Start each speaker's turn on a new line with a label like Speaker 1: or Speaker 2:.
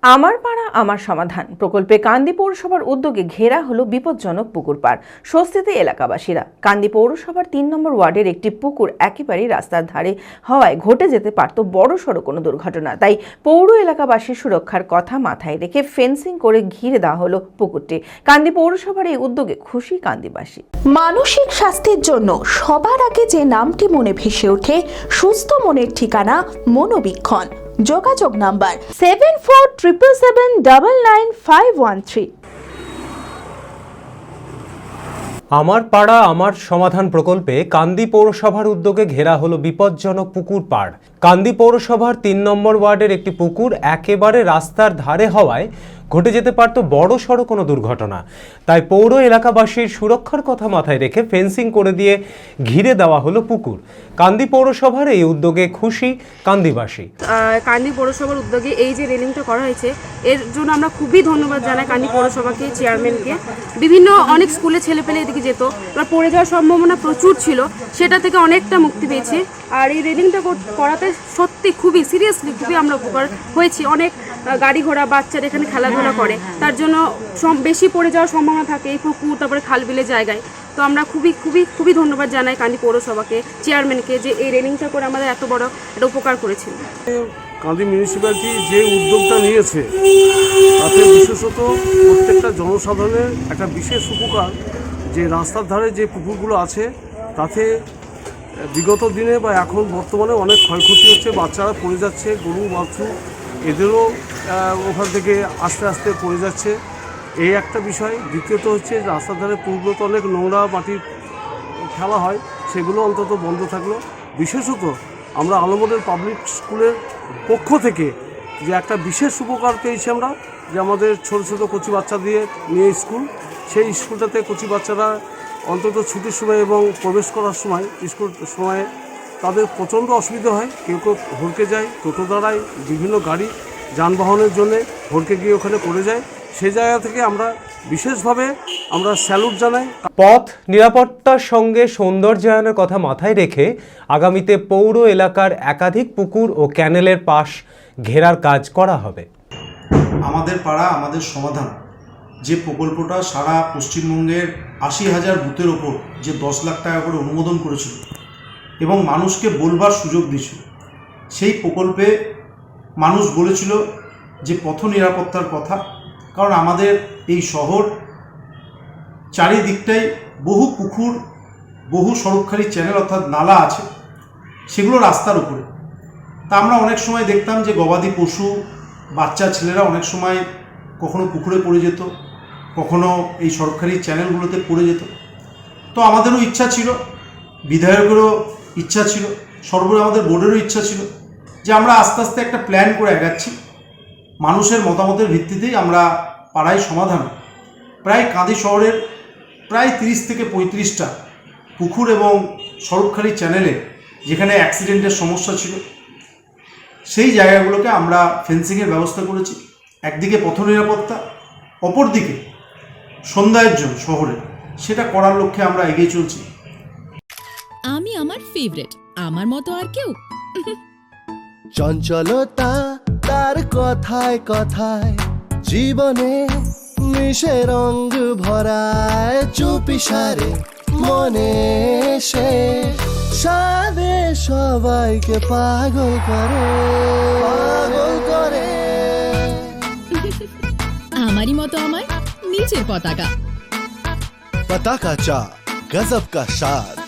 Speaker 1: আমার পাড়া আমার সমাধান প্রকল্পে কান্দি পৌরসভার উদ্যোগে ঘেরা হলো বিপজ্জনক পুকুর পাড়। স্বস্তিতে এলাকাবাসীরা। কান্দি পৌরসভার ৩ নম্বর ওয়ার্ডের একটি পুকুর একেবারেই রাস্তার ধারে হওয়ায় ঘটে যেতে পারত বড়সড় কোনো দুর্ঘটনা। তাই পৌর এলাকাবাসীর সুরক্ষার কথা মাথায় রেখে ফেন্সিং করে ঘিরে দেওয়া হলো পুকুরটি। কান্দি পৌরসভার এই উদ্যোগে খুশি কান্দিবাসী।
Speaker 2: মানসিক স্বাস্থ্যের জন্য সবার আগে যে নামটি মনে ভেসে ওঠে, সুস্থ মনের ঠিকানা মনোবীক্ষণ। যোগাযোগ নাম্বার 7477799513।
Speaker 3: আমার পাড়া আমার সমাধান প্রকল্পে কান্দি পৌরসভার উদ্যোগে ঘেরা হলো বিপজ্জনক পুকুর পাড়। কান্দি পৌরসভার ৩ নম্বর ওয়ার্ডের একটি পুকুর একেবারে রাস্তার ধারে হওয়ায় ঘটে যেতে পারত বড় সড়ো কোনো দুর্ঘটনা। তাই পৌর এলাকাবাসীর সুরক্ষার কথা মাথায় রেখে ফেন্সিং করে দিয়ে ঘিরে দেওয়া হলো পুকুর। কান্দি পৌরসভার এই উদ্যোগে খুশি কান্দিবাসী।
Speaker 4: কান্দি পৌরসভার উদ্যোগে এই যে রেলিংটা করা হয়েছে, এর জন্য আমরা খুবই ধন্যবাদ জানাই কান্দি পৌরসভাকে, চেয়ারম্যানকে। বিভিন্ন অনেক স্কুলে ছেলেপেলে এদিকে যেত, এবার পড়ে যাওয়ার সম্ভাবনা প্রচুর ছিল, সেটা থেকে অনেকটা মুক্তি পেয়েছে। আর এই রেলিংটা করাতে সত্যি খুবই সিরিয়াসলি খুবই আমরা উপকার হয়েছি। অনেক গাড়ি ঘোড়া বাচ্চারা এখানে খেলাধুলা করে, তার জন্য বেশি পড়ে যাওয়ার সম্ভাবনা থাকে এই পুকুর, তারপরে খালবিলের জায়গায়। তো আমরা খুবই খুবই খুবই ধন্যবাদ জানাই কান্দি পৌরসভাকে, চেয়ারম্যানকে, যে এই রেলিংটা করে আমাদের এত বড় একটা উপকার করেছিল।
Speaker 5: কান্দি মিউনিসিপ্যালিটি যে উদ্যোগটা নিয়েছে তাতে বিশেষত প্রত্যেকটা জনসাধারণের একটা বিশেষ উপকার, যে রাস্তার ধারে যে পুকুরগুলো আছে তাতে বিগত দিনে বা এখন বর্তমানে অনেক ক্ষয়ক্ষতি হচ্ছে, বাচ্চারা পড়ে যাচ্ছে, গরু বাছুর এদেরও ওখান থেকে আস্তে আস্তে পড়ে যাচ্ছে, এই একটা বিষয়। দ্বিতীয়ত হচ্ছে রাস্তার ধারে পুকুরগুলোতে অনেক নোংরা মাটির খেলা হয়, সেগুলো অন্তত বন্ধ থাকলো। বিশেষত আমরা আলমোডের পাবলিক স্কুলের পক্ষ থেকে যে একটা বিশেষ উপকার পেয়েছি আমরা, যে আমাদের ছোটো ছোটো কচি বাচ্চা দিয়ে নিয়ে স্কুল, সেই স্কুলটাতে কচি বাচ্চারা অন্তত ছুটির সময় এবং প্রবেশ করার সময় স্কুল সময়ে তাদের প্রচণ্ড অসুবিধা হয়। কেউ কেউ হড়কে যায়, টোটো দ্বারায় বিভিন্ন গাড়ি যানবাহনের জন্যে হড়কে গিয়ে ওখানে পড়ে যায়। সেই জায়গা থেকে আমরা বিশেষভাবে আমরা স্যালুট জানাই।
Speaker 3: পথ নিরাপত্তার সঙ্গে সৌন্দর্যায়নের কথা মাথায় রেখে আগামীতে পৌর এলাকার একাধিক পুকুর ও ক্যানেলের পাশ ঘেরার কাজ করা হবে।
Speaker 6: আমাদের পাড়া আমাদের সমাধান যে প্রকল্পটা সারা পশ্চিমবঙ্গের ৮০,০০০ বুথের ওপর যে ১০ লাখ টাকা করে অনুমোদন করেছিল এবং মানুষকে বলবার সুযোগ দিয়েছিল, সেই প্রকল্পে মানুষ বলেছিল যে পথ নিরাপত্তার কথা। কারণ আমাদের এই শহর চারিদিকটাই বহু পুকুর, বহু সড়কখালি চ্যানেল অর্থাৎ নালা আছে, সেগুলো রাস্তার উপরে। তা আমরা অনেক সময় দেখতাম যে গবাদি পশু, বাচ্চা ছেলেরা অনেক সময় কখনো পুকুরে পড়ে যেত, কখনো এই সরকারি চ্যানেলগুলোতে পড়ে যেত। তো আমাদেরও ইচ্ছা ছিল, বিধায়কেরও ইচ্ছা ছিল, সর্বোপরি আমাদের বোর্ডেরও ইচ্ছা ছিল যে আমরা আস্তে আস্তে একটা প্ল্যান করে এগাচ্ছি। মানুষের মতামতের ভিত্তিতেই আমরা পাড়ায় সমাধান প্রায় কাঁদি শহরের প্রায় ৩০ থেকে ৩৫টা পুকুর এবং সড়কখালি চ্যানেলে যেখানে অ্যাক্সিডেন্টের সমস্যা ছিল, সেই জায়গাগুলোকে আমরা ফেন্সিংয়ের ব্যবস্থা করেছি। একদিকে পথ নিরাপত্তা, অপরদিকে সৌন্দর্যায়ন শহরে, সেটা করার লক্ষ্যে আমরা এগিয়ে চলছি।
Speaker 7: আমি আমার ফেভারিট, আমার মতো আর কেউ।
Speaker 8: চঞ্চলতা তার কথায় কথায় জীবনে মিশে রঙ ভরায়, চুপি সারে মনে সে সাদে সবাইকে পাগল করে, পাগল করে।
Speaker 7: আমারই মতো আমার নিজের পতাকা।
Speaker 8: पताका चा गजब का स्वाद।